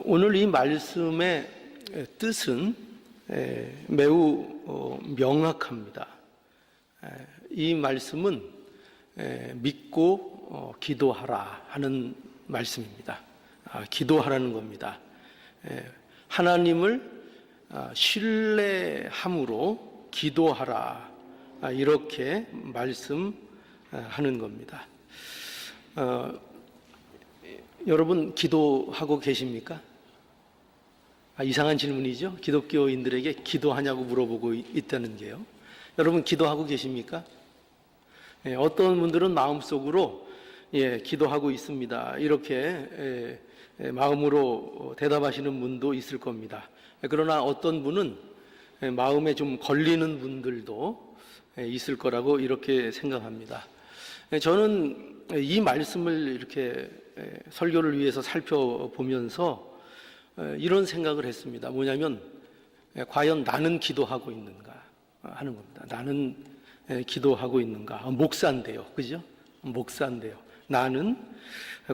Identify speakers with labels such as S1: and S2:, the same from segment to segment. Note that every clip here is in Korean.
S1: 오늘 이 말씀의 뜻은 매우 명확합니다. 이 말씀은 믿고 기도하라 하는 말씀입니다. 기도하라는 겁니다. 하나님을 신뢰함으로 기도하라, 이렇게 말씀하는 겁니다. 여러분 기도하고 계십니까? 이상한 질문이죠. 기독교인들에게 기도하냐고 물어보고 있다는 게요. 여러분 기도하고 계십니까? 어떤 분들은 마음속으로 기도하고 있습니다, 이렇게 마음으로 대답하시는 분도 있을 겁니다. 그러나 어떤 분은 마음에 좀 걸리는 분들도 있을 거라고 이렇게 생각합니다. 저는 이 말씀을 이렇게 설교를 위해서 살펴보면서 이런 생각을 했습니다. 뭐냐면 과연 나는 기도하고 있는가 하는 겁니다. 나는 기도하고 있는가. 목사인데요, 그죠? 목사인데요, 나는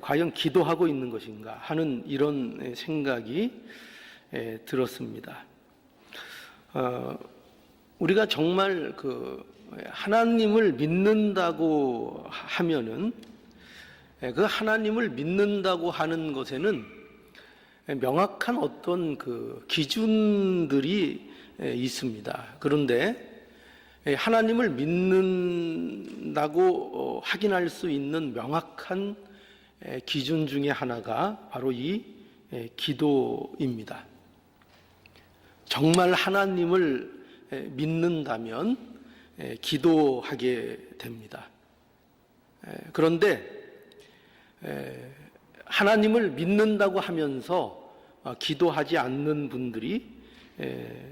S1: 과연 기도하고 있는 것인가 하는 이런 생각이 들었습니다. 우리가 정말 하나님을 믿는다고 하면은, 그 하나님을 믿는다고 하는 것에는 명확한 어떤 기준들이 있습니다. 그런데 하나님을 믿는다고 확인할 수 있는 명확한 기준 중에 하나가 바로 이 기도입니다. 정말 하나님을 믿는다면 기도하게 됩니다. 그런데 하나님을 믿는다고 하면서 기도하지 않는 분들이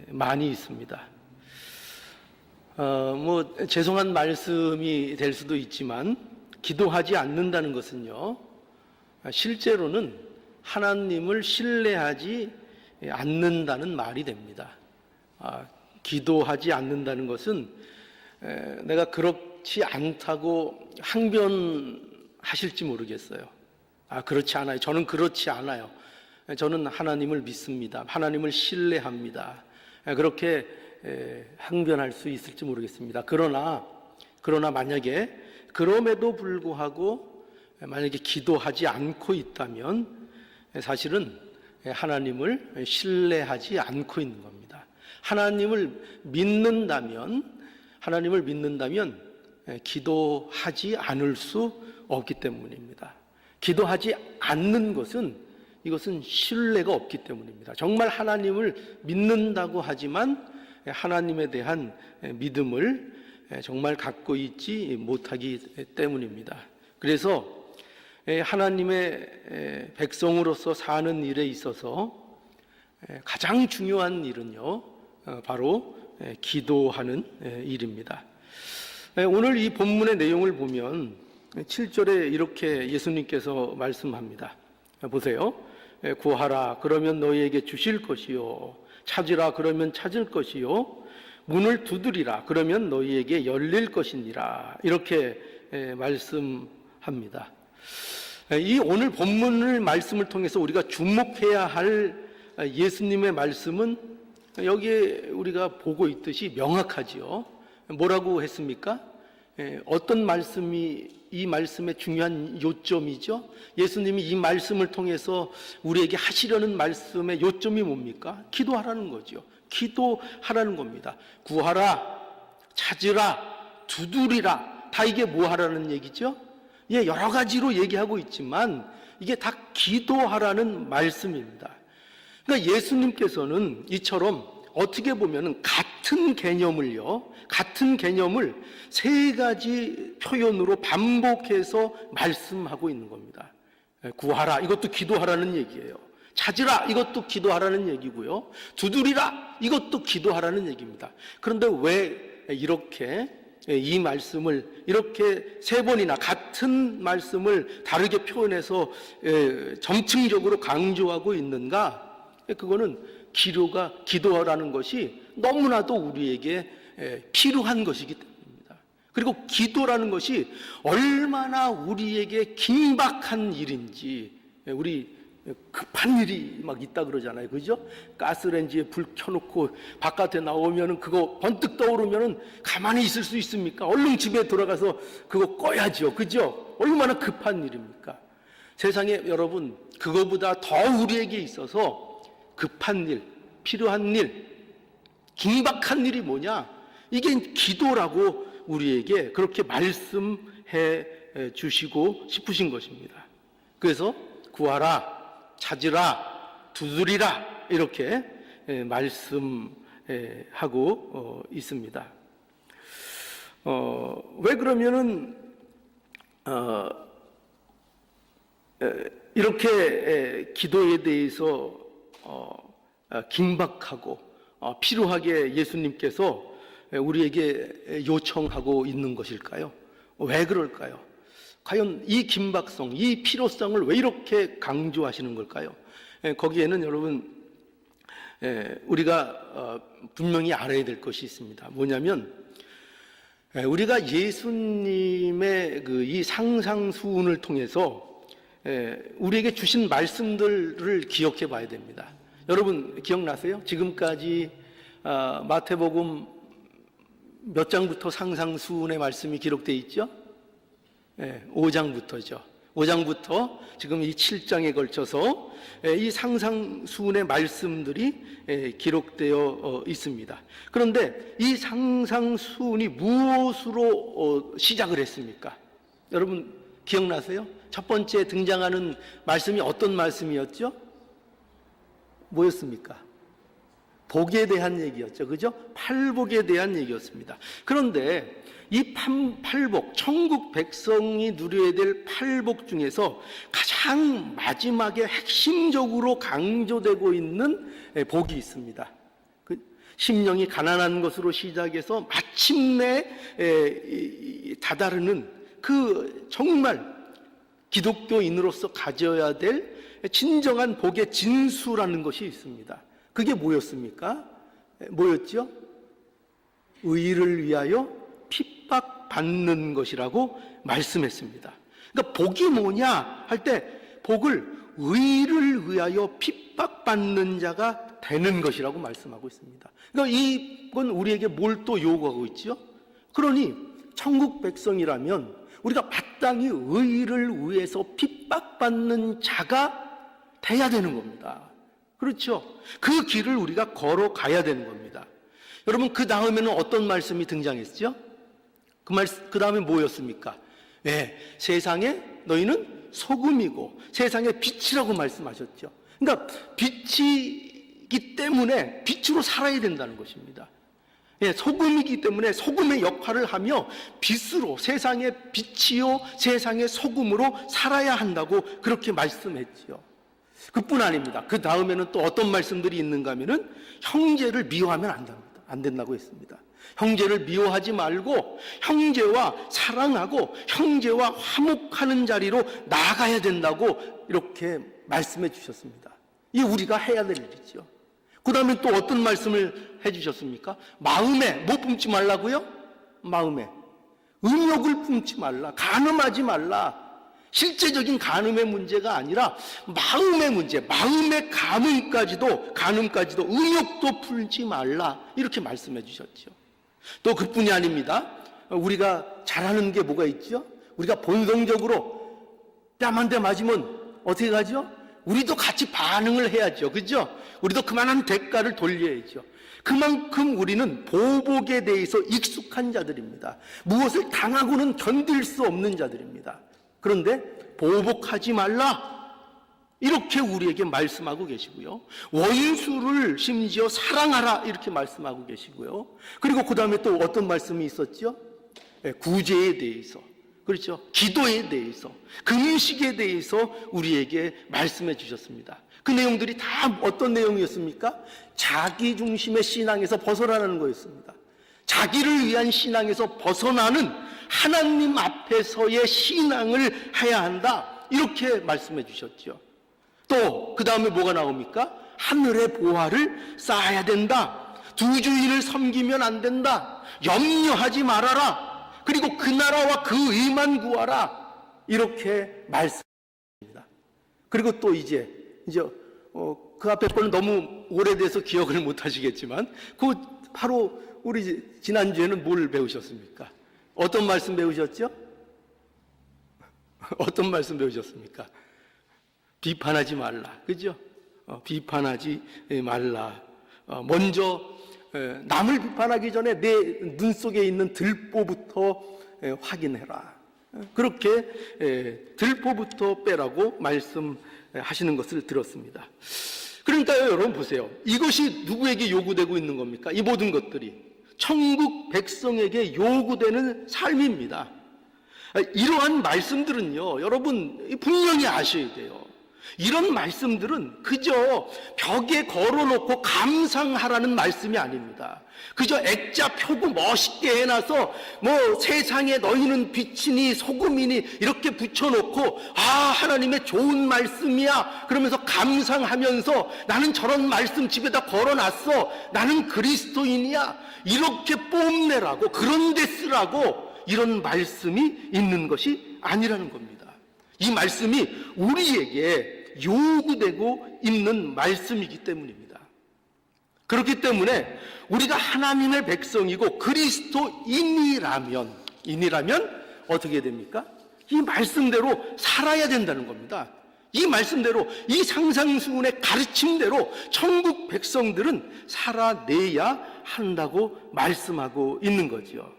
S1: 많이 있습니다. 죄송한 말씀이 될 수도 있지만, 기도하지 않는다는 것은요, 실제로는 하나님을 신뢰하지 않는다는 말이 됩니다. 기도하지 않는다는 것은 내가 그렇지 않다고 항변하실지 모르겠어요. 그렇지 않아요. 저는 그렇지 않아요. 저는 하나님을 믿습니다. 하나님을 신뢰합니다. 그렇게 항변할 수 있을지 모르겠습니다. 그러나 만약에 그럼에도 불구하고 만약에 기도하지 않고 있다면 사실은 하나님을 신뢰하지 않고 있는 겁니다. 하나님을 믿는다면 기도하지 않을 수 없기 때문입니다. 기도하지 않는 이것은 신뢰가 없기 때문입니다. 정말 하나님을 믿는다고 하지만 하나님에 대한 믿음을 정말 갖고 있지 못하기 때문입니다. 그래서 하나님의 백성으로서 사는 일에 있어서 가장 중요한 일은요, 바로 기도하는 일입니다. 오늘 이 본문의 내용을 보면 7절에 이렇게 예수님께서 말씀합니다. 보세요. 구하라, 그러면 너희에게 주실 것이요. 찾으라, 그러면 찾을 것이요. 문을 두드리라, 그러면 너희에게 열릴 것이니라. 이렇게 말씀합니다. 이 오늘 본문을 말씀을 통해서 우리가 주목해야 할 예수님의 말씀은 여기에 우리가 보고 있듯이 명확하지요. 뭐라고 했습니까? 어떤 말씀이 이 말씀의 중요한 요점이죠? 예수님이 이 말씀을 통해서 우리에게 하시려는 말씀의 요점이 뭡니까? 기도하라는 거죠. 기도하라는 겁니다. 구하라, 찾으라, 두드리라, 다 이게 뭐 하라는 얘기죠? 여러 가지로 얘기하고 있지만 이게 다 기도하라는 말씀입니다. 그러니까 예수님께서는 이처럼 어떻게 보면 같은 개념을 세 가지 표현으로 반복해서 말씀하고 있는 겁니다. 구하라, 이것도 기도하라는 얘기예요. 찾으라, 이것도 기도하라는 얘기고요. 두드리라, 이것도 기도하라는 얘기입니다. 그런데 왜 이렇게 이 말씀을 이렇게 세 번이나 같은 말씀을 다르게 표현해서 점층적으로 강조하고 있는가? 그거는 기도라는 것이 너무나도 우리에게 필요한 것이기 때문입니다. 그리고 기도라는 것이 얼마나 우리에게 긴박한 일인지 우리 급한 일이 막 있다 그러잖아요. 그죠? 가스레인지에 불 켜놓고 바깥에 나오면은 그거 번뜩 떠오르면은 가만히 있을 수 있습니까? 얼른 집에 돌아가서 그거 꺼야죠. 그죠? 얼마나 급한 일입니까? 세상에 여러분, 그거보다 더 우리에게 있어서 급한 일, 필요한 일, 긴박한 일이 뭐냐? 이게 기도라고 우리에게 그렇게 말씀해 주시고 싶으신 것입니다. 그래서 구하라, 찾으라, 두드리라 이렇게 말씀하고 있습니다. 왜 그러면은 이렇게 기도에 대해서 긴박하고 필요하게 예수님께서 우리에게 요청하고 있는 것일까요? 왜 그럴까요? 과연 이 긴박성, 이 필요성을 왜 이렇게 강조하시는 걸까요? 거기에는 여러분, 우리가 분명히 알아야 될 것이 있습니다. 뭐냐면 우리가 예수님의 이 상상수훈을 통해서 우리에게 주신 말씀들을 기억해 봐야 됩니다. 여러분 기억나세요? 지금까지 마태복음 몇 장부터 상상수훈의 말씀이 기록되어 있죠? 5장부터죠. 5장부터 지금 이 7장에 걸쳐서 이 상상수훈의 말씀들이 기록되어 있습니다. 그런데 이 상상수훈이 무엇으로 시작을 했습니까? 여러분 기억나세요? 첫 번째 등장하는 말씀이 어떤 말씀이었죠? 뭐였습니까? 복에 대한 얘기였죠. 그죠? 팔복에 대한 얘기였습니다. 그런데 이 팔복, 천국 백성이 누려야 될 팔복 중에서 가장 마지막에 핵심적으로 강조되고 있는 복이 있습니다. 심령이 가난한 것으로 시작해서 마침내 다다르는 그 정말 기독교인으로서 가져야 될 진정한 복의 진수라는 것이 있습니다. 그게 뭐였습니까? 뭐였죠? 의를 위하여 핍박받는 것이라고 말씀했습니다. 그러니까 복이 뭐냐 할 때 복을 의를 위하여 핍박받는 자가 되는 것이라고 말씀하고 있습니다. 그러니까 이건 우리에게 뭘 또 요구하고 있죠? 그러니 천국 백성이라면 우리가 마땅히 의를 위해서 핍박받는 자가 돼야 되는 겁니다. 그렇죠? 그 길을 우리가 걸어가야 되는 겁니다. 여러분 그 다음에는 어떤 말씀이 등장했죠? 그 다음에 뭐였습니까? 네, 세상에 너희는 소금이고 세상의 빛이라고 말씀하셨죠. 그러니까 빛이기 때문에 빛으로 살아야 된다는 것입니다. 예, 소금이기 때문에 소금의 역할을 하며 빛으로 세상의 빛이요 세상의 소금으로 살아야 한다고 그렇게 말씀했죠. 그뿐 아닙니다. 그 다음에는 또 어떤 말씀들이 있는가 하면은 형제를 미워하면 안 된다고 했습니다. 형제를 미워하지 말고 형제와 사랑하고 형제와 화목하는 자리로 나아가야 된다고 이렇게 말씀해 주셨습니다. 이게 우리가 해야 될 일이죠. 그 다음에 또 어떤 말씀을 해 주셨습니까? 마음에 뭐 품지 말라고요? 마음에 음욕을 품지 말라, 간음하지 말라. 실제적인 간음의 문제가 아니라 마음의 문제, 마음의 간음까지도 음욕도 풀지 말라 이렇게 말씀해 주셨죠. 또 그뿐이 아닙니다. 우리가 잘하는 게 뭐가 있죠? 우리가 본성적으로 뺨 한 대 맞으면 어떻게 가죠? 우리도 같이 반응을 해야죠. 그죠? 우리도 그만한 대가를 돌려야죠. 그만큼 우리는 보복에 대해서 익숙한 자들입니다. 무엇을 당하고는 견딜 수 없는 자들입니다. 그런데 보복하지 말라 이렇게 우리에게 말씀하고 계시고요. 원수를 심지어 사랑하라 이렇게 말씀하고 계시고요. 그리고 그 다음에 또 어떤 말씀이 있었죠? 구제에 대해서, 그렇죠? 기도에 대해서, 금식에 대해서 우리에게 말씀해 주셨습니다. 그 내용들이 다 어떤 내용이었습니까? 자기 중심의 신앙에서 벗어나는 거였습니다. 자기를 위한 신앙에서 벗어나는 하나님 앞에서의 신앙을 해야 한다 이렇게 말씀해 주셨죠. 또 그 다음에 뭐가 나옵니까? 하늘의 보화를 쌓아야 된다. 두 주인을 섬기면 안 된다. 염려하지 말아라. 그리고 그 나라와 그 의만 구하라. 이렇게 말씀합니다. 그리고 또 이제 이제 그 앞에 거는 너무 오래돼서 기억을 못 하시겠지만 그 바로 우리 지난주에는 뭘 배우셨습니까? 어떤 말씀 배우셨죠? 어떤 말씀 배우셨습니까? 비판하지 말라. 그죠? 비판하지 말라. 먼저 남을 비판하기 전에 내 눈 속에 있는 들보부터 확인해라. 그렇게 들보부터 빼라고 말씀하시는 것을 들었습니다. 그러니까요, 여러분 보세요. 이것이 누구에게 요구되고 있는 겁니까? 이 모든 것들이 천국 백성에게 요구되는 삶입니다. 이러한 말씀들은요, 여러분 분명히 아셔야 돼요. 이런 말씀들은 그저 벽에 걸어놓고 감상하라는 말씀이 아닙니다. 그저 액자 펴고 멋있게 해놔서 뭐 세상에 너희는 빛이니 소금이니 이렇게 붙여놓고 하나님의 좋은 말씀이야 그러면서 감상하면서 나는 저런 말씀 집에다 걸어놨어 나는 그리스도인이야 이렇게 뽐내라고 그런 데 쓰라고 이런 말씀이 있는 것이 아니라는 겁니다. 이 말씀이 우리에게 요구되고 있는 말씀이기 때문입니다. 그렇기 때문에 우리가 하나님의 백성이고 그리스도인이라면 어떻게 됩니까? 이 말씀대로 살아야 된다는 겁니다. 이 말씀대로 이 상상수훈의 가르침대로 천국 백성들은 살아내야 한다고 말씀하고 있는 거죠.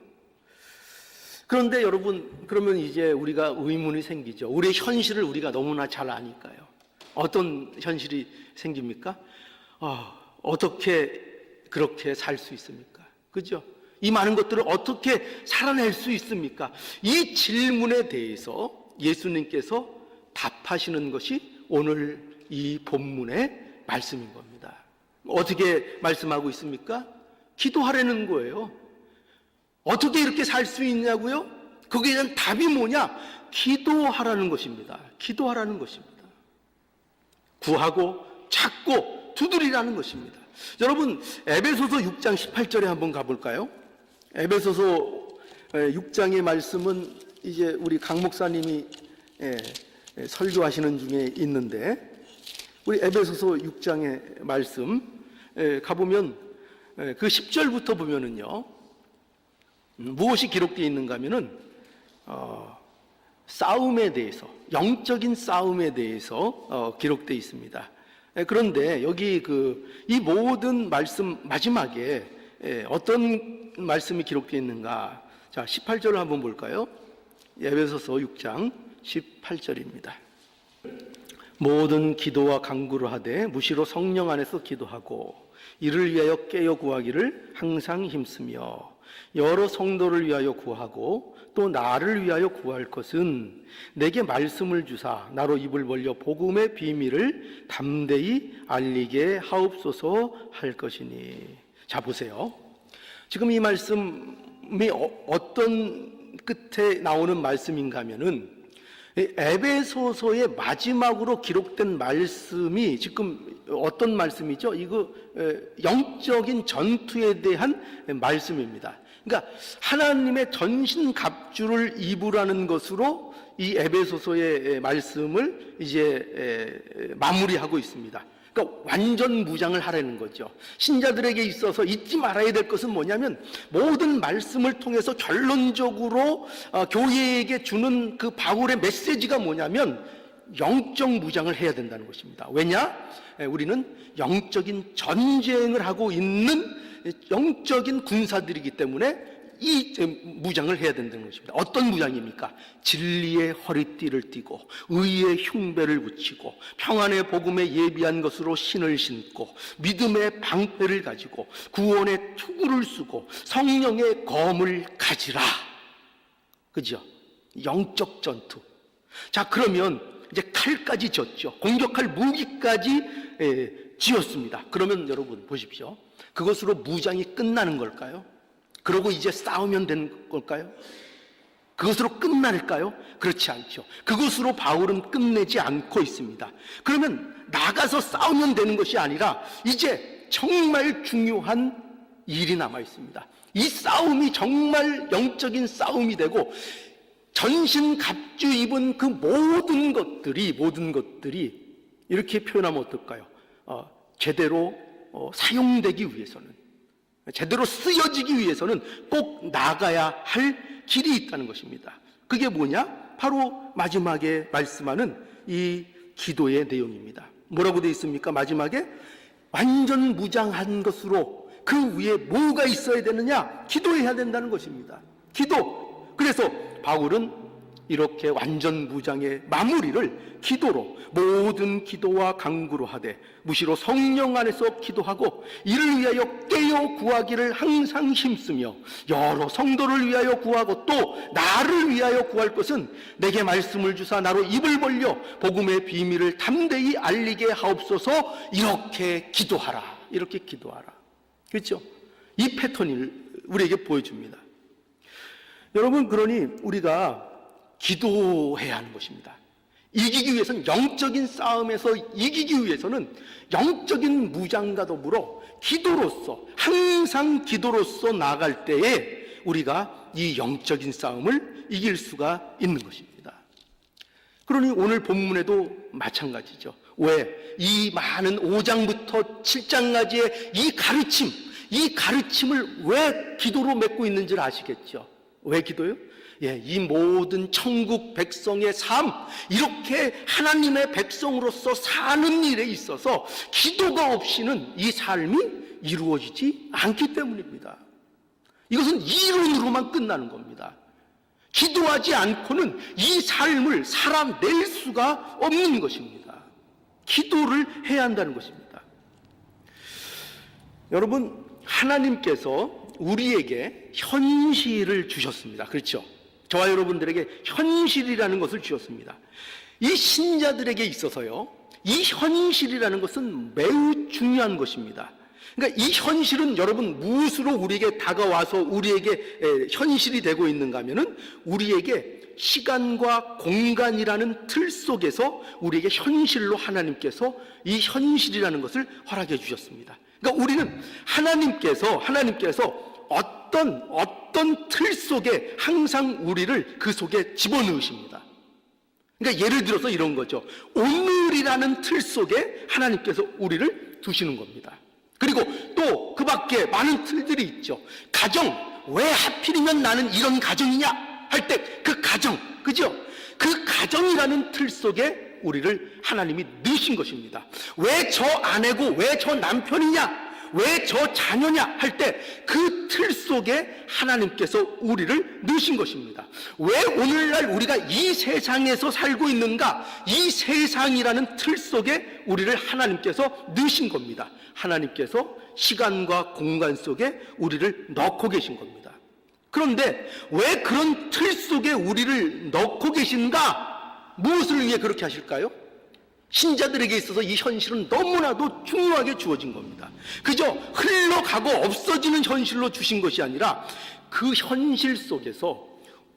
S1: 그런데 여러분, 그러면 이제 우리가 의문이 생기죠. 우리의 현실을 우리가 너무나 잘 아니까요. 어떤 현실이 생깁니까? 어떻게 그렇게 살 수 있습니까? 그죠? 이 많은 것들을 어떻게 살아낼 수 있습니까? 이 질문에 대해서 예수님께서 답하시는 것이 오늘 이 본문의 말씀인 겁니다. 어떻게 말씀하고 있습니까? 기도하라는 거예요. 어떻게 이렇게 살 수 있냐고요? 거기에 대한 답이 뭐냐? 기도하라는 것입니다. 기도하라는 것입니다. 구하고 찾고 두드리라는 것입니다. 여러분 에베소서 6장 18절에 한번 가볼까요? 에베소서 6장의 말씀은 이제 우리 강 목사님이 설교하시는 중에 있는데 우리 에베소서 6장의 말씀 가보면 그 10절부터 보면은요 무엇이 기록되어 있는가 하면은 싸움에 대해서 영적인 싸움에 대해서 기록되어 있습니다. 그런데 여기 이 모든 말씀 마지막에 어떤 말씀이 기록되어 있는가? 자, 18절을 한번 볼까요? 에베소서 6장 18절입니다. 모든 기도와 간구를 하되 무시로 성령 안에서 기도하고 이를 위하여 깨어 구하기를 항상 힘쓰며 여러 성도를 위하여 구하고 또 나를 위하여 구할 것은 내게 말씀을 주사 나로 입을 벌려 복음의 비밀을 담대히 알리게 하옵소서 할 것이니. 자, 보세요. 지금 이 말씀이 어떤 끝에 나오는 말씀인가 하면은 에베소서의 마지막으로 기록된 말씀이 지금 어떤 말씀이죠? 이거 영적인 전투에 대한 말씀입니다. 그러니까 하나님의 전신갑주를 입으라는 것으로 이 에베소서의 말씀을 이제 마무리하고 있습니다. 그러니까 완전 무장을 하라는 거죠. 신자들에게 있어서 잊지 말아야 될 것은 뭐냐면 모든 말씀을 통해서 결론적으로 교회에게 주는 그 바울의 메시지가 뭐냐면 영적 무장을 해야 된다는 것입니다. 왜냐? 우리는 영적인 전쟁을 하고 있는 영적인 군사들이기 때문에 이 무장을 해야 된다는 것입니다. 어떤 무장입니까? 진리의 허리띠를 띠고 의의 흉배를 붙이고 평안의 복음에 예비한 것으로 신을 신고 믿음의 방패를 가지고 구원의 투구를 쓰고 성령의 검을 가지라. 그죠? 영적 전투. 자, 그러면 이제 칼까지 졌죠. 공격할 무기까지 쥐었습니다. 그러면 여러분 보십시오. 그것으로 무장이 끝나는 걸까요? 그러고 이제 싸우면 되는 걸까요? 그것으로 끝날까요? 그렇지 않죠. 그것으로 바울은 끝내지 않고 있습니다. 그러면 나가서 싸우면 되는 것이 아니라 이제 정말 중요한 일이 남아 있습니다. 이 싸움이 정말 영적인 싸움이 되고 전신 갑주 입은 그 모든 것들이 이렇게 표현하면 어떨까요? 제대로 사용되기 위해서는, 제대로 쓰여지기 위해서는 꼭 나가야 할 길이 있다는 것입니다. 그게 뭐냐? 바로 마지막에 말씀하는 이 기도의 내용입니다. 뭐라고 되어 있습니까? 마지막에 완전 무장한 것으로 그 위에 뭐가 있어야 되느냐? 기도해야 된다는 것입니다. 기도. 그래서 바울은 이렇게 완전 무장의 마무리를 기도로, 모든 기도와 간구로 하되 무시로 성령 안에서 기도하고 이를 위하여 깨어 구하기를 항상 힘쓰며 여러 성도를 위하여 구하고 또 나를 위하여 구할 것은 내게 말씀을 주사 나로 입을 벌려 복음의 비밀을 담대히 알리게 하옵소서. 이렇게 기도하라. 이렇게 기도하라. 그렇죠? 이 패턴을 우리에게 보여줍니다. 여러분, 그러니 우리가 기도해야 하는 것입니다. 이기기 위해서는, 영적인 싸움에서 이기기 위해서는 영적인 무장과 더불어 기도로서, 항상 기도로서 나아갈 때에 우리가 이 영적인 싸움을 이길 수가 있는 것입니다. 그러니 오늘 본문에도 마찬가지죠. 왜? 이 많은 5장부터 7장까지의 이 가르침을 왜 기도로 맺고 있는지를 아시겠죠? 왜 기도요? 이 모든 천국 백성의 삶, 이렇게 하나님의 백성으로서 사는 일에 있어서 기도가 없이는 이 삶이 이루어지지 않기 때문입니다. 이것은 이론으로만 끝나는 겁니다. 기도하지 않고는 이 삶을 살아낼 수가 없는 것입니다. 기도를 해야 한다는 것입니다. 여러분, 하나님께서 우리에게 현실을 주셨습니다. 그렇죠? 저와 여러분들에게 현실이라는 것을 주셨습니다. 이 신자들에게 있어서요, 이 현실이라는 것은 매우 중요한 것입니다. 그러니까 이 현실은 여러분 무엇으로 우리에게 다가와서 우리에게 현실이 되고 있는가 하면은 우리에게 시간과 공간이라는 틀 속에서 우리에게 현실로 하나님께서 이 현실이라는 것을 허락해 주셨습니다. 그러니까 우리는 하나님께서 어떤 틀 속에 항상 우리를 그 속에 집어넣으십니다. 그러니까 예를 들어서 이런 거죠. 오늘이라는 틀 속에 하나님께서 우리를 두시는 겁니다. 그리고 또 그 밖에 많은 틀들이 있죠. 가정, 왜 하필이면 나는 이런 가정이냐 할 때 그 가정, 그죠? 그 가정이라는 틀 속에 우리를 하나님이 넣으신 것입니다. 왜 저 아내고 왜 저 남편이냐, 왜 저 자녀냐 할 때 그 틀 속에 하나님께서 우리를 넣으신 것입니다. 왜 오늘날 우리가 이 세상에서 살고 있는가? 이 세상이라는 틀 속에 우리를 하나님께서 넣으신 겁니다. 하나님께서 시간과 공간 속에 우리를 넣고 계신 겁니다. 그런데 왜 그런 틀 속에 우리를 넣고 계신가? 무엇을 위해 그렇게 하실까요? 신자들에게 있어서 이 현실은 너무나도 중요하게 주어진 겁니다. 그저 흘러가고 없어지는 현실로 주신 것이 아니라 그 현실 속에서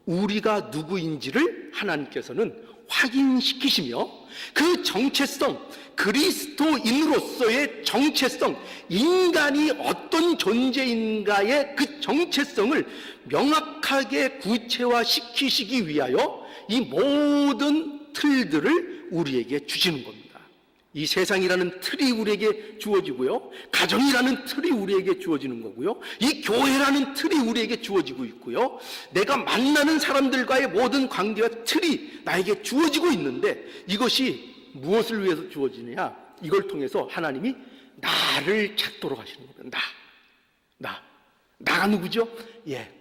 S1: 우리가 누구인지를 하나님께서는 확인시키시며 그 정체성, 그리스도인으로서의 정체성, 인간이 어떤 존재인가의 그 정체성을 명확하게 구체화시키시기 위하여 이 모든 틀들을 우리에게 주시는 겁니다. 이 세상이라는 틀이 우리에게 주어지고요, 가정이라는 틀이 우리에게 주어지는 거고요, 이 교회라는 틀이 우리에게 주어지고 있고요, 내가 만나는 사람들과의 모든 관계와 틀이 나에게 주어지고 있는데 이것이 무엇을 위해서 주어지느냐? 이걸 통해서 하나님이 나를 찾도록 하시는 겁니다. 나가 누구죠?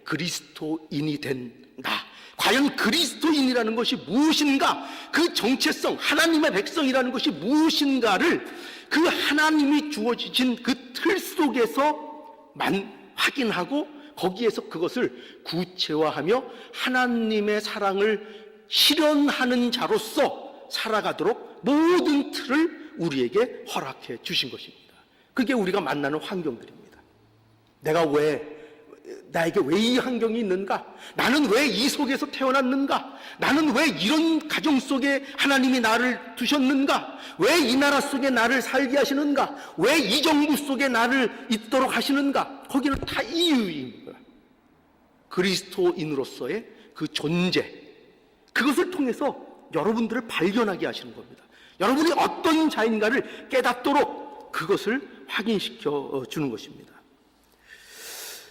S1: 그리스도인이 된 나. 과연 그리스도인이라는 것이 무엇인가? 그 정체성, 하나님의 백성이라는 것이 무엇인가를 그 하나님이 주어지신 그 틀 속에서 확인하고 거기에서 그것을 구체화하며 하나님의 사랑을 실현하는 자로서 살아가도록 모든 틀을 우리에게 허락해 주신 것입니다. 그게 우리가 만나는 환경들입니다. 나에게 왜 이 환경이 있는가? 나는 왜 이 속에서 태어났는가? 나는 왜 이런 가정 속에 하나님이 나를 두셨는가? 왜 이 나라 속에 나를 살게 하시는가? 왜 이 정부 속에 나를 있도록 하시는가? 거기는 다 이유입니다. 그리스도인으로서의 그 존재, 그것을 통해서 여러분들을 발견하게 하시는 겁니다. 여러분이 어떤 자인가를 깨닫도록 그것을 확인시켜 주는 것입니다.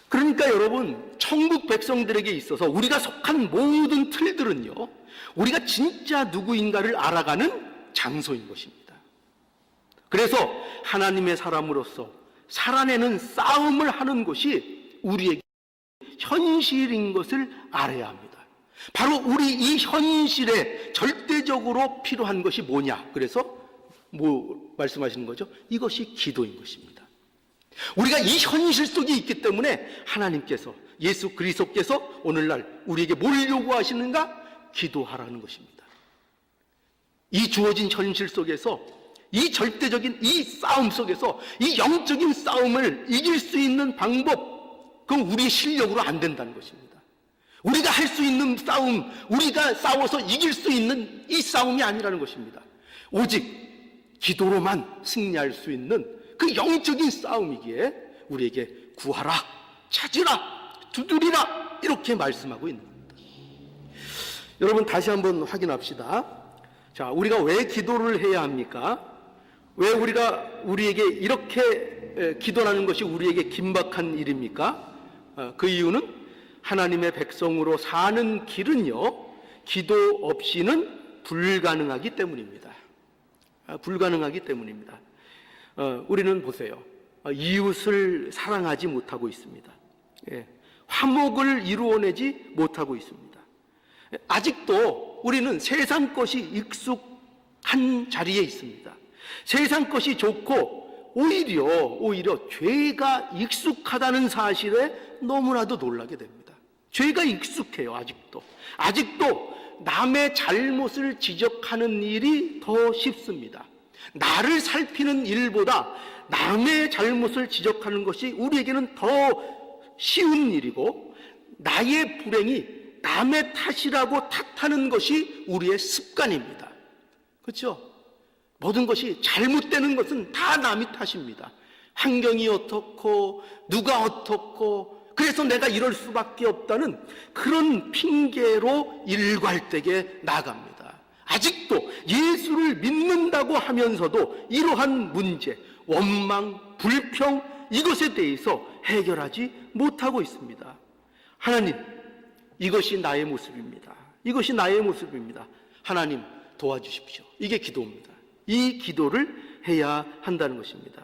S1: 그러니까 여러분, 천국 백성들에게 있어서 우리가 속한 모든 틀들은요, 우리가 진짜 누구인가를 알아가는 장소인 것입니다. 그래서 하나님의 사람으로서 살아내는 싸움을 하는 것이 우리에게 현실인 것을 알아야 합니다. 바로 우리 이 현실에 절대적으로 필요한 것이 뭐냐? 그래서 뭐 말씀하시는 거죠? 이것이 기도인 것입니다. 우리가 이 현실 속에 있기 때문에 하나님께서, 예수 그리스도께서 오늘날 우리에게 뭘 요구하시는가? 기도하라는 것입니다. 이 주어진 현실 속에서, 이 절대적인 이 싸움 속에서 이 영적인 싸움을 이길 수 있는 방법, 그건 우리의 실력으로 안 된다는 것입니다. 우리가 할 수 있는 싸움, 우리가 싸워서 이길 수 있는 이 싸움이 아니라는 것입니다. 오직 기도로만 승리할 수 있는 그 영적인 싸움이기에 우리에게 구하라, 찾으라, 두드리라, 이렇게 말씀하고 있는 겁니다. 여러분, 다시 한번 확인합시다. 자, 우리가 왜 기도를 해야 합니까? 왜 우리에게 이렇게 기도하는 것이 우리에게 긴박한 일입니까? 그 이유는 하나님의 백성으로 사는 길은요, 기도 없이는 불가능하기 때문입니다. 불가능하기 때문입니다. 우리는 보세요. 이웃을 사랑하지 못하고 있습니다. 화목을 이루어내지 못하고 있습니다. 아직도 우리는 세상 것이 익숙한 자리에 있습니다. 세상 것이 좋고 오히려 죄가 익숙하다는 사실에 너무나도 놀라게 됩니다. 죄가 익숙해요. 아직도 남의 잘못을 지적하는 일이 더 쉽습니다. 나를 살피는 일보다 남의 잘못을 지적하는 것이 우리에게는 더 쉬운 일이고, 나의 불행이 남의 탓이라고 탓하는 것이 우리의 습관입니다. 그렇죠? 모든 것이 잘못되는 것은 다 남의 탓입니다. 환경이 어떻고 누가 어떻고 그래서 내가 이럴 수밖에 없다는 그런 핑계로 일괄되게 나갑니다. 아직도 예수를 믿는다고 하면서도 이러한 문제, 원망, 불평, 이것에 대해서 해결하지 못하고 있습니다. 하나님, 이것이 나의 모습입니다. 이것이 나의 모습입니다. 하나님, 도와주십시오. 이게 기도입니다. 이 기도를 해야 한다는 것입니다.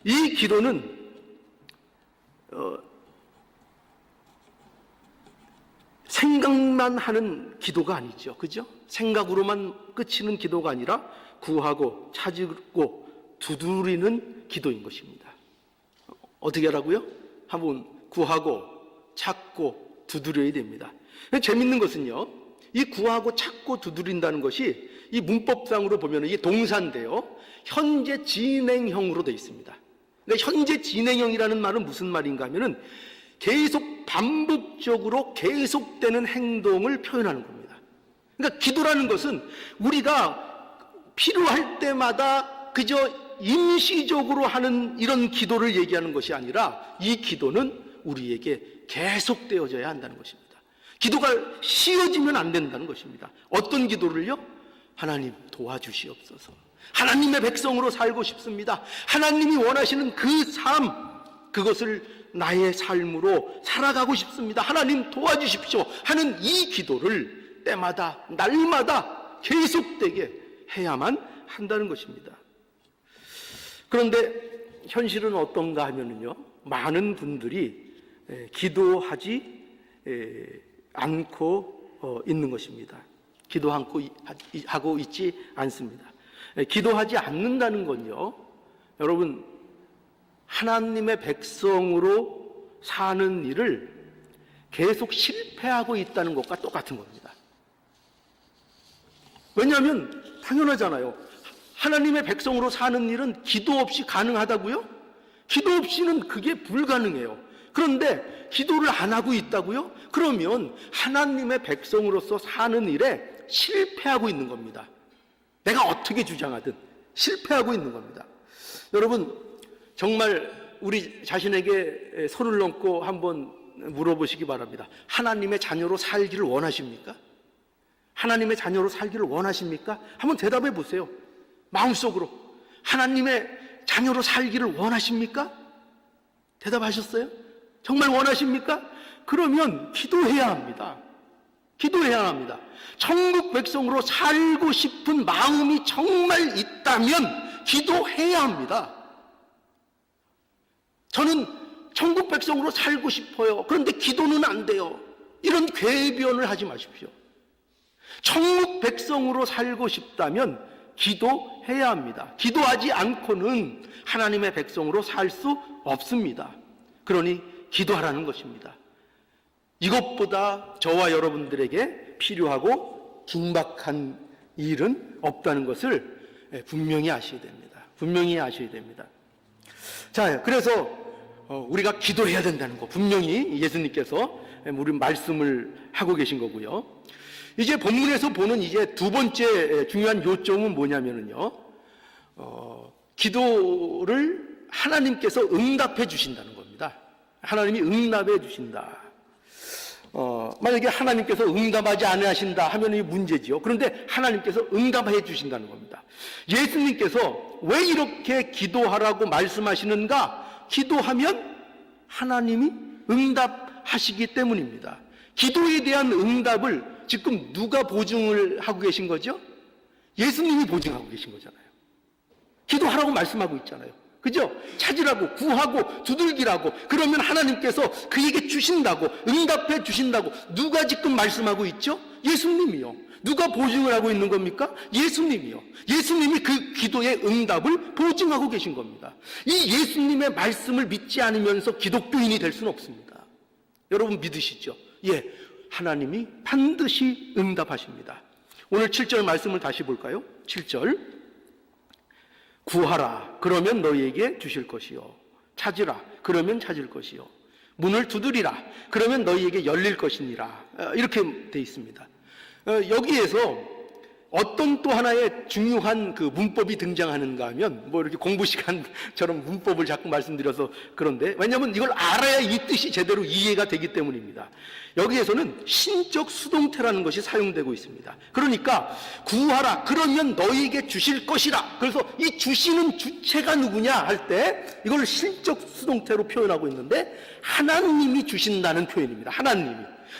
S1: 이 기도는 생각만 하는 기도가 아니죠. 그죠? 생각으로만 그치는 기도가 아니라 구하고 찾고 두드리는 기도인 것입니다. 어떻게 하라고요? 한번 구하고 찾고 두드려야 됩니다. 재밌는 것은요, 이 구하고 찾고 두드린다는 것이 이 문법상으로 보면 이게 동사인데요, 현재 진행형으로 되어 있습니다. 그러니까 현재 진행형이라는 말은 무슨 말인가 하면은 계속 반복적으로 계속되는 행동을 표현하는 겁니다. 그러니까 기도라는 것은 우리가 필요할 때마다 그저 임시적으로 하는 이런 기도를 얘기하는 것이 아니라, 이 기도는 우리에게 계속되어져야 한다는 것입니다. 기도가 쉬어지면 안 된다는 것입니다. 어떤 기도를요? 하나님, 도와주시옵소서. 하나님의 백성으로 살고 싶습니다. 하나님이 원하시는 그 삶, 그것을 나의 삶으로 살아가고 싶습니다. 하나님 도와주십시오 하는 이 기도를 때마다 날마다 계속되게 해야만 한다는 것입니다. 그런데 현실은 어떤가 하면요, 많은 분들이 기도하지 않고 있는 것입니다. 기도하고 있지 않습니다. 기도하지 않는다는 건요, 여러분, 하나님의 백성으로 사는 일을 계속 실패하고 있다는 것과 똑같은 겁니다. 왜냐하면 당연하잖아요. 하나님의 백성으로 사는 일은 기도 없이 가능하다고요? 기도 없이는 그게 불가능해요. 그런데 기도를 안 하고 있다고요? 그러면 하나님의 백성으로서 사는 일에 실패하고 있는 겁니다. 내가 어떻게 주장하든 실패하고 있는 겁니다. 여러분, 정말 우리 자신에게 손을 얹고 한번 물어보시기 바랍니다. 하나님의 자녀로 살기를 원하십니까? 하나님의 자녀로 살기를 원하십니까? 한번 대답해 보세요. 마음속으로 하나님의 자녀로 살기를 원하십니까? 대답하셨어요? 정말 원하십니까? 그러면 기도해야 합니다. 기도해야 합니다. 천국 백성으로 살고 싶은 마음이 정말 있다면 기도해야 합니다. 저는 천국 백성으로 살고 싶어요. 그런데 기도는 안 돼요. 이런 궤변을 하지 마십시오. 천국 백성으로 살고 싶다면 기도해야 합니다. 기도하지 않고는 하나님의 백성으로 살 수 없습니다. 그러니 기도하라는 것입니다. 이것보다 저와 여러분들에게 필요하고 긴박한 일은 없다는 것을 분명히 아셔야 됩니다. 분명히 아셔야 됩니다. 자, 그래서 우리가 기도해야 된다는 거 분명히 예수님께서 우리 말씀을 하고 계신 거고요. 이제 본문에서 보는 이제 두 번째 중요한 요점은 뭐냐면요, 기도를 하나님께서 응답해 주신다는 겁니다. 하나님이 응답해 주신다. 만약에 하나님께서 응답하지 않으신다 하면 이 문제지요. 그런데 하나님께서 응답해 주신다는 겁니다. 예수님께서 왜 이렇게 기도하라고 말씀하시는가? 기도하면 하나님이 응답하시기 때문입니다. 기도에 대한 응답을 지금 누가 보증을 하고 계신 거죠? 예수님이 보증하고 계신 거잖아요. 기도하라고 말씀하고 있잖아요. 그죠? 찾으라고, 구하고, 두들기라고. 그러면 하나님께서 그에게 주신다고, 응답해 주신다고. 누가 지금 말씀하고 있죠? 예수님이요. 누가 보증을 하고 있는 겁니까? 예수님이요. 예수님이 그 기도의 응답을 보증하고 계신 겁니다. 이 예수님의 말씀을 믿지 않으면서 기독교인이 될 수는 없습니다. 여러분 믿으시죠? 예, 하나님이 반드시 응답하십니다. 오늘 7절 말씀을 다시 볼까요? 7절. 구하라, 그러면 너희에게 주실 것이요. 찾으라, 그러면 찾을 것이요. 문을 두드리라, 그러면 너희에게 열릴 것이니라. 이렇게 돼 있습니다. 여기에서 어떤 또 하나의 중요한 그 문법이 등장하는가 하면, 뭐 이렇게 공부 시간처럼 문법을 자꾸 말씀드려서 그런데, 왜냐하면 이걸 알아야 이 뜻이 제대로 이해가 되기 때문입니다. 여기에서는 신적 수동태라는 것이 사용되고 있습니다. 그러니까 구하라, 그러면 너희에게 주실 것이라. 그래서 이 주시는 주체가 누구냐 할 때 이걸 신적 수동태로 표현하고 있는데, 하나님이 주신다는 표현입니다. 하나님이.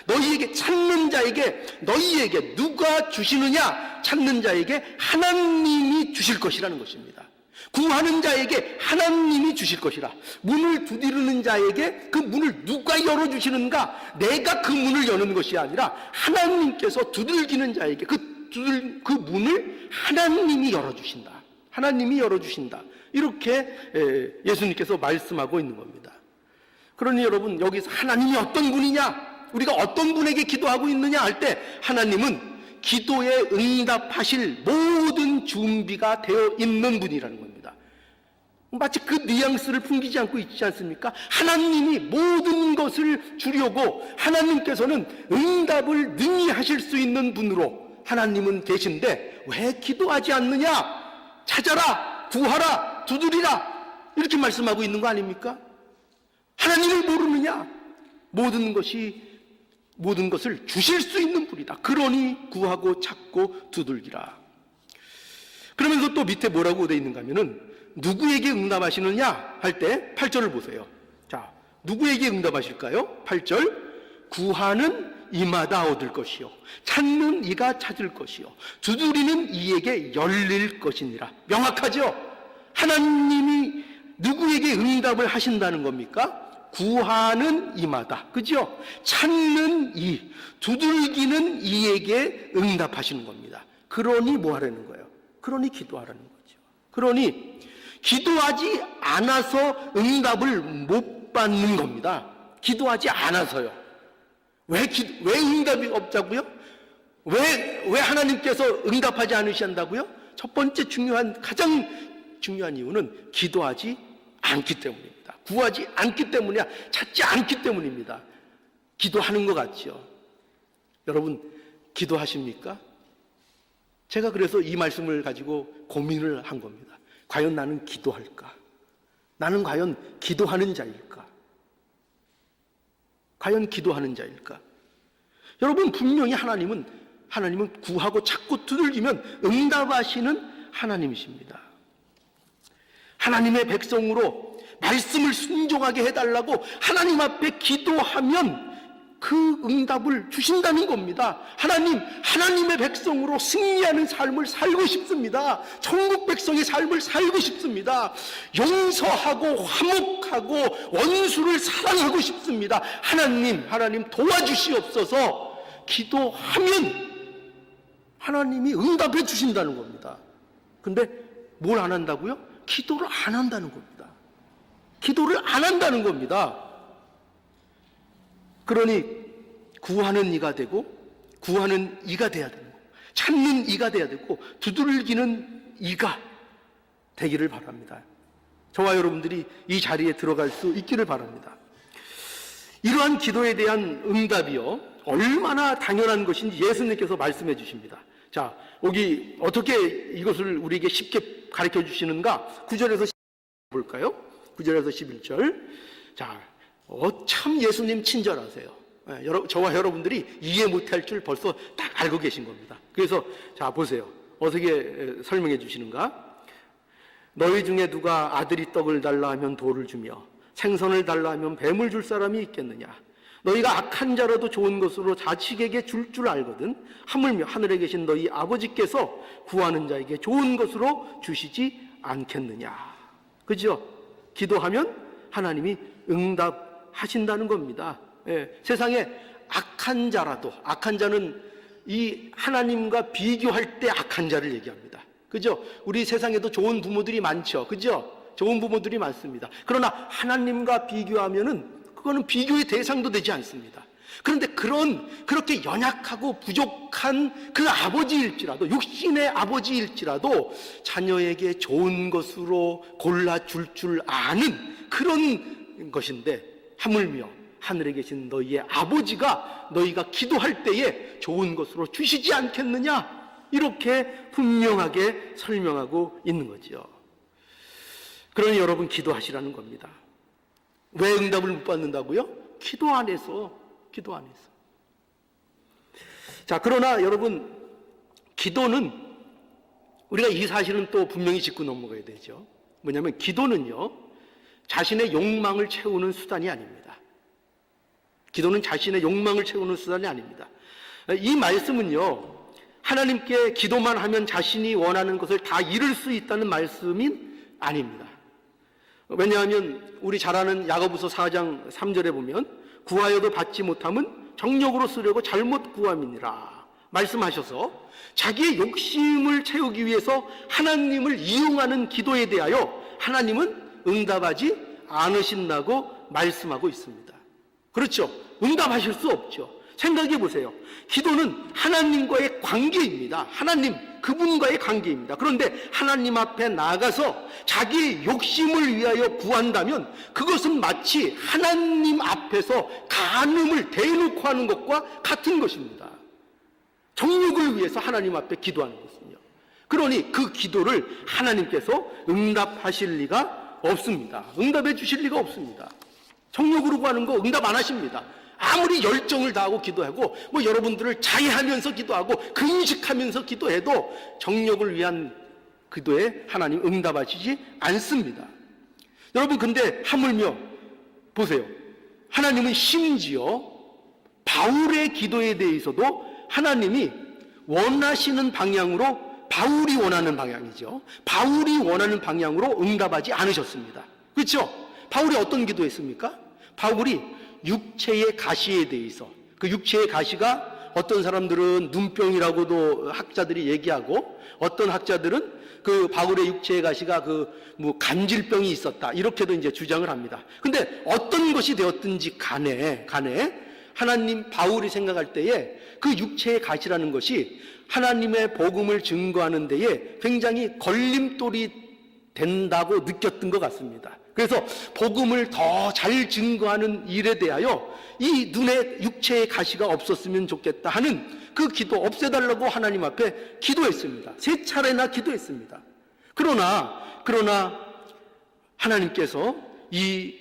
S1: 너희에게, 찾는 자에게, 너희에게 누가 주시느냐? 찾는 자에게 하나님이 주실 것이라는 것입니다. 구하는 자에게 하나님이 주실 것이라. 문을 두드리는 자에게 그 문을 누가 열어주시는가? 내가 그 문을 여는 것이 아니라 하나님께서 두들기는 자에게 그 문을 하나님이 열어주신다. 하나님이 열어주신다. 이렇게 예수님께서 말씀하고 있는 겁니다. 그러니 여러분, 여기서 하나님이 어떤 분이냐? 우리가 어떤 분에게 기도하고 있느냐 할 때, 하나님은 기도에 응답하실 모든 준비가 되어 있는 분이라는 겁니다. 마치 그 뉘앙스를 풍기지 않고 있지 않습니까? 하나님이 모든 것을 주려고 하나님께서는 응답을 능히 하실 수 있는 분으로 하나님은 계신데 왜 기도하지 않느냐? 찾아라, 구하라, 두드리라, 이렇게 말씀하고 있는 거 아닙니까? 하나님을 모르느냐? 모든 것을 주실 수 있는 분이다. 그러니 구하고 찾고 두들기라. 그러면서 또 밑에 뭐라고 되어 있는가 하면은, 누구에게 응답하시느냐 할 때 8절을 보세요. 자, 누구에게 응답하실까요? 8절. 구하는 이마다 얻을 것이요, 찾는 이가 찾을 것이요, 두드리는 이에게 열릴 것이니라. 명확하죠? 하나님이 누구에게 응답을 하신다는 겁니까? 구하는 이마다, 그죠? 찾는 이, 두들기는 이에게 응답하시는 겁니다. 그러니 뭐 하라는 거예요? 그러니 기도하라는 거죠. 그러니 기도하지 않아서 응답을 못 받는 겁니다. 기도하지 않아서요. 왜 응답이 없자고요? 왜 하나님께서 응답하지 않으신다고요? 첫 번째 가장 중요한 이유는 기도하지 않기 때문입니다. 구하지 않기 때문이야. 찾지 않기 때문입니다. 기도하는 것 같죠? 여러분, 기도하십니까? 제가 그래서 이 말씀을 가지고 고민을 한 겁니다. 과연 나는 기도할까? 나는 과연 기도하는 자일까? 과연 기도하는 자일까? 여러분, 분명히 하나님은 하나님은 구하고 찾고 두들기면 응답하시는 하나님이십니다. 하나님의 백성으로 말씀을 순종하게 해달라고 하나님 앞에 기도하면 그 응답을 주신다는 겁니다. 하나님의 백성으로 승리하는 삶을 살고 싶습니다. 천국 백성의 삶을 살고 싶습니다. 용서하고 화목하고 원수를 사랑하고 싶습니다. 하나님 도와주시옵소서 기도하면 하나님이 응답해 주신다는 겁니다. 근데 뭘 안 한다고요? 기도를 안 한다는 겁니다. 기도를 안 한다는 겁니다. 그러니 구하는 이가 되고 구하는 이가 돼야 되고 찾는 이가 돼야 되고 두들기는 이가 되기를 바랍니다. 저와 여러분들이 이 자리에 들어갈 수 있기를 바랍니다. 이러한 기도에 대한 응답이요 얼마나 당연한 것인지 예수님께서 말씀해 주십니다. 자, 여기 어떻게 이것을 우리에게 쉽게 가르쳐 주시는가? 9절에서 11절 볼까요? 9절에서 11절. 자, 참 예수님 친절하세요. 저와 여러분들이 이해 못할 줄 벌써 딱 알고 계신 겁니다. 그래서 자 보세요. 어떻게 설명해 주시는가? 너희 중에 누가 아들이 떡을 달라 하면 돌을 주며 생선을 달라 하면 뱀을 줄 사람이 있겠느냐? 너희가 악한 자라도 좋은 것으로 자식에게 줄 줄 알거든 하물며 하늘에 계신 너희 아버지께서 구하는 자에게 좋은 것으로 주시지 않겠느냐? 그죠? 기도하면 하나님이 응답하신다는 겁니다. 예, 세상에 악한 자라도, 악한 자는 이 하나님과 비교할 때 악한 자를 얘기합니다. 그죠? 우리 세상에도 좋은 부모들이 많죠. 그죠? 좋은 부모들이 많습니다. 그러나 하나님과 비교하면은 그거는 비교의 대상도 되지 않습니다. 그런데 그렇게 연약하고 부족한 그 아버지일지라도, 육신의 아버지일지라도 자녀에게 좋은 것으로 골라줄 줄 아는 그런 것인데, 하물며 하늘에 계신 너희의 아버지가 너희가 기도할 때에 좋은 것으로 주시지 않겠느냐? 이렇게 분명하게 설명하고 있는 거죠. 그러니 여러분 기도하시라는 겁니다. 왜 응답을 못 받는다고요? 기도 안 해서. 자, 그러나 여러분 기도는 우리가 이 사실은 또 분명히 짚고 넘어가야 되죠. 뭐냐면 기도는요 자신의 욕망을 채우는 수단이 아닙니다. 기도는 자신의 욕망을 채우는 수단이 아닙니다. 이 말씀은요 하나님께 기도만 하면 자신이 원하는 것을 다 이룰 수 있다는 말씀이 아닙니다. 왜냐하면 우리 잘 아는 야고보서 4장 3절에 보면 구하여도 받지 못함은 정욕으로 쓰려고 잘못 구함이니라 말씀하셔서 자기의 욕심을 채우기 위해서 하나님을 이용하는 기도에 대하여 하나님은 응답하지 않으신다고 말씀하고 있습니다. 그렇죠? 응답하실 수 없죠. 생각해 보세요. 기도는 하나님과의 관계입니다. 그분과의 관계입니다. 그런데 하나님 앞에 나가서 자기의 욕심을 위하여 구한다면 그것은 마치 하나님 앞에서 간음을 대놓고 하는 것과 같은 것입니다. 정욕을 위해서 하나님 앞에 기도하는 것은요. 그러니 그 기도를 하나님께서 응답하실 리가 없습니다. 응답해 주실 리가 없습니다. 정욕으로 구하는 거 응답 안 하십니다. 아무리 열정을 다하고 기도하고 여러분들을 자해하면서 기도하고 금식하면서 기도해도 정욕을 위한 기도에 하나님 응답하시지 않습니다. 여러분 근데 하물며 보세요. 하나님은 심지어 바울의 기도에 대해서도 하나님이 원하시는 방향으로 바울이 원하는 방향이죠. 바울이 원하는 방향으로 응답하지 않으셨습니다. 그렇죠? 바울이 어떤 기도했습니까? 바울이 육체의 가시에 대해서, 그 육체의 가시가 어떤 사람들은 눈병이라고도 학자들이 얘기하고 어떤 학자들은 그 바울의 육체의 가시가 간질병이 있었다 이렇게도 이제 주장을 합니다. 근데 어떤 것이 되었든지 간에 바울이 생각할 때에 그 육체의 가시라는 것이 하나님의 복음을 증거하는 데에 굉장히 걸림돌이 된다고 느꼈던 것 같습니다. 그래서 복음을 더 잘 증거하는 일에 대하여 이 눈에 육체의 가시가 없었으면 좋겠다 하는 그 기도 없애달라고 하나님 앞에 기도했습니다. 3차례나 기도했습니다. 그러나 하나님께서 이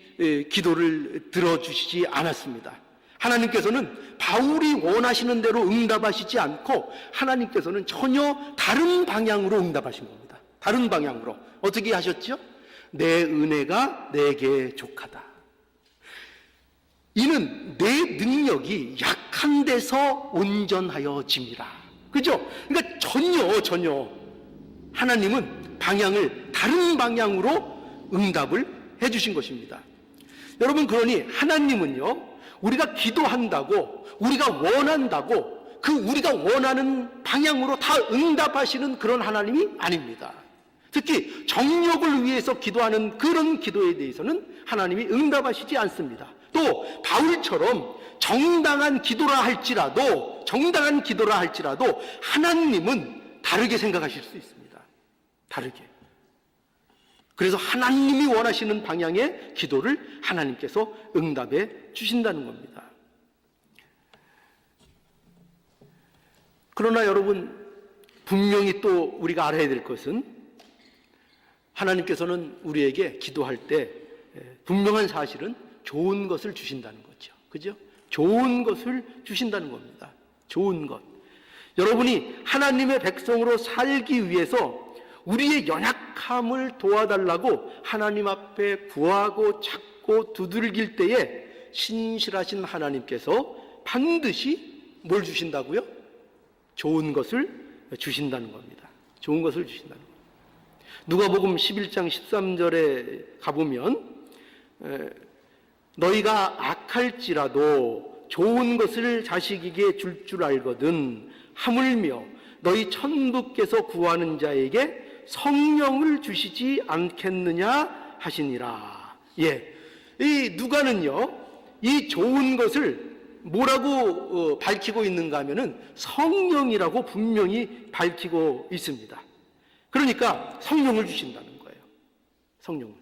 S1: 기도를 들어주시지 않았습니다. 하나님께서는 바울이 원하시는 대로 응답하시지 않고 하나님께서는 전혀 다른 방향으로 응답하신 겁니다. 다른 방향으로. 어떻게 하셨죠? 내 은혜가 내게 족하다. 이는 내 능력이 약한 데서 온전하여 짐이라. 그죠? 그러니까 전혀 하나님은 방향을 다른 방향으로 응답을 해주신 것입니다. 여러분, 그러니 하나님은요, 우리가 기도한다고, 우리가 원한다고 그 우리가 원하는 방향으로 다 응답하시는 그런 하나님이 아닙니다. 특히 정욕을 위해서 기도하는 그런 기도에 대해서는 하나님이 응답하시지 않습니다. 또 바울처럼 정당한 기도라 할지라도 하나님은 다르게 생각하실 수 있습니다. 다르게. 그래서 하나님이 원하시는 방향의 기도를 하나님께서 응답해 주신다는 겁니다. 그러나 여러분, 분명히 또 우리가 알아야 될 것은 하나님께서는 우리에게 기도할 때 분명한 사실은 좋은 것을 주신다는 거죠. 그죠? 좋은 것을 주신다는 겁니다. 좋은 것. 여러분이 하나님의 백성으로 살기 위해서 우리의 연약함을 도와달라고 하나님 앞에 구하고 찾고 두들길 때에 신실하신 하나님께서 반드시 뭘 주신다고요? 좋은 것을 주신다는 겁니다. 좋은 것을 주신다는 겁니다. 누가복음 11장 13절에 가보면 너희가 악할지라도 좋은 것을 자식에게 줄 줄 알거든 하물며 너희 천부께서 구하는 자에게 성령을 주시지 않겠느냐 하시니라. 예, 이 누가는요, 이 좋은 것을 뭐라고 밝히고 있는가 하면은 성령이라고 분명히 밝히고 있습니다. 그러니까 성령을 주신다는 거예요. 성령을.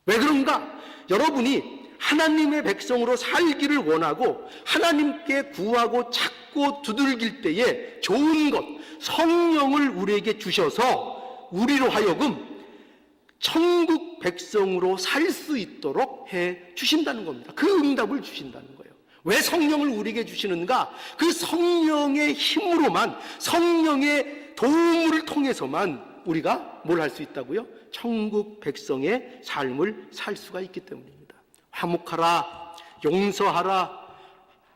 S1: 왜 그런가? 여러분이 하나님의 백성으로 살기를 원하고 하나님께 구하고 찾고 두들길 때에 좋은 것, 성령을 우리에게 주셔서 우리로 하여금 천국 백성으로 살 수 있도록 해 주신다는 겁니다. 그 응답을 주신다는 거예요. 왜 성령을 우리에게 주시는가? 그 성령의 힘으로만, 성령의 도움을 통해서만 우리가 뭘 할 수 있다고요? 천국 백성의 삶을 살 수가 있기 때문입니다. 화목하라, 용서하라,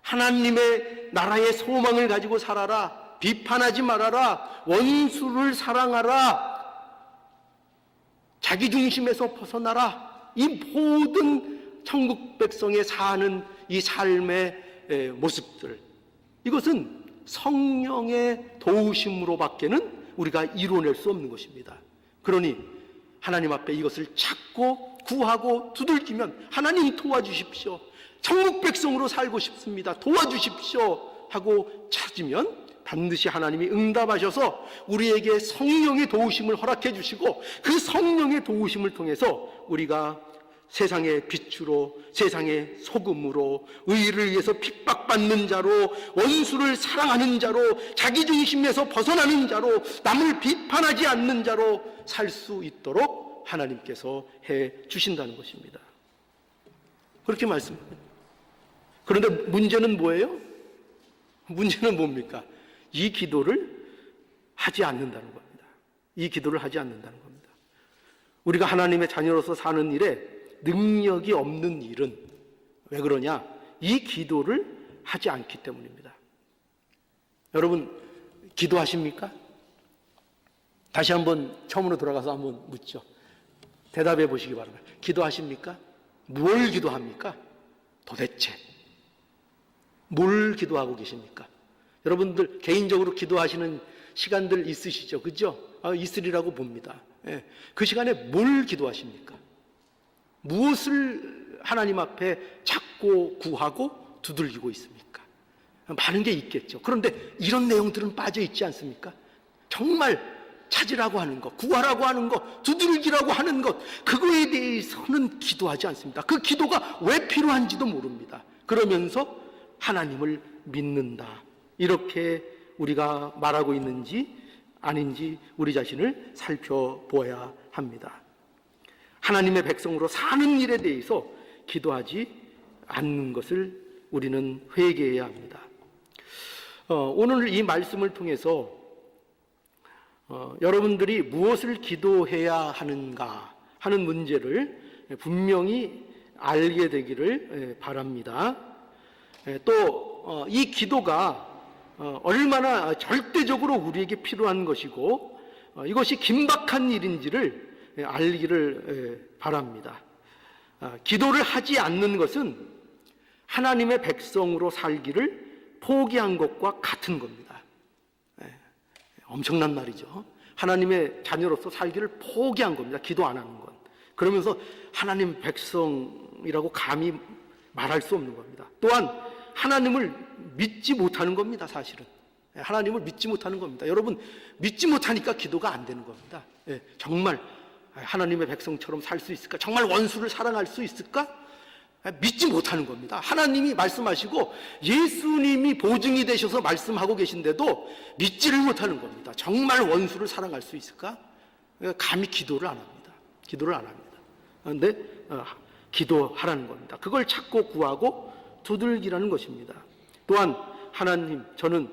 S1: 하나님의 나라의 소망을 가지고 살아라, 비판하지 말아라, 원수를 사랑하라, 자기 중심에서 벗어나라. 이 모든 천국 백성의 사는 이 삶의 모습들, 이것은 성령의 도우심으로밖에는 우리가 이뤄낼 수 없는 것입니다. 그러니 하나님 앞에 이것을 찾고 구하고 두들기면 하나님 도와주십시오, 천국 백성으로 살고 싶습니다, 도와주십시오 하고 찾으면 반드시 하나님이 응답하셔서 우리에게 성령의 도우심을 허락해 주시고 그 성령의 도우심을 통해서 우리가 세상의 빛으로, 세상의 소금으로, 의를 위해서 핍박받는 자로, 원수를 사랑하는 자로, 자기 중심에서 벗어나는 자로, 남을 비판하지 않는 자로 살 수 있도록 하나님께서 해 주신다는 것입니다. 그렇게 말씀합니다. 그런데 문제는 뭐예요? 문제는 뭡니까? 이 기도를 하지 않는다는 겁니다. 이 기도를 하지 않는다는 겁니다. 우리가 하나님의 자녀로서 사는 일에 능력이 없는 일은 왜 그러냐? 이 기도를 하지 않기 때문입니다. 여러분, 기도하십니까? 다시 한번 처음으로 돌아가서 한번 묻죠. 대답해 보시기 바랍니다. 기도하십니까? 뭘 기도합니까? 도대체 뭘 기도하고 계십니까? 여러분들 개인적으로 기도하시는 시간들 있으시죠? 그죠? 있으리라고 봅니다. 예. 그 시간에 뭘 기도하십니까? 무엇을 하나님 앞에 찾고 구하고 두들기고 있습니까? 많은 게 있겠죠. 그런데 이런 내용들은 빠져 있지 않습니까? 정말 찾으라고 하는 것, 구하라고 하는 것, 두들기라고 하는 것, 그거에 대해서는 기도하지 않습니다. 그 기도가 왜 필요한지도 모릅니다. 그러면서 하나님을 믿는다, 이렇게 우리가 말하고 있는지 아닌지 우리 자신을 살펴보아야 합니다. 하나님의 백성으로 사는 일에 대해서 기도하지 않는 것을 우리는 회개해야 합니다. 오늘 이 말씀을 통해서 여러분들이 무엇을 기도해야 하는가 하는 문제를 분명히 알게 되기를 바랍니다. 또 이 기도가 얼마나 절대적으로 우리에게 필요한 것이고 이것이 긴박한 일인지를 알기를 바랍니다. 기도를 하지 않는 것은 하나님의 백성으로 살기를 포기한 것과 같은 겁니다. 엄청난 말이죠. 하나님의 자녀로서 살기를 포기한 겁니다. 기도 안 하는 건. 그러면서 하나님 백성이라고 감히 말할 수 없는 겁니다. 또한 하나님을 믿지 못하는 겁니다. 사실은 하나님을 믿지 못하는 겁니다. 여러분, 믿지 못하니까 기도가 안 되는 겁니다. 정말 하나님의 백성처럼 살 수 있을까? 정말 원수를 사랑할 수 있을까? 믿지 못하는 겁니다. 하나님이 말씀하시고 예수님이 보증이 되셔서 말씀하고 계신데도 믿지를 못하는 겁니다. 정말 원수를 사랑할 수 있을까? 감히 기도를 안 합니다. 기도를 안 합니다. 그런데 기도하라는 겁니다. 그걸 찾고 구하고 두들기라는 것입니다. 또한 하나님, 저는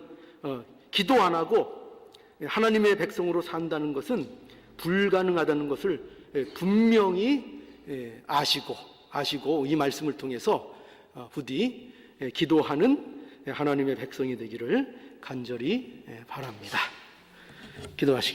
S1: 기도 안 하고 하나님의 백성으로 산다는 것은 불가능하다는 것을 분명히 아시고 이 말씀을 통해서 부디 기도하는 하나님의 백성이 되기를 간절히 바랍니다. 기도하시겠습니다.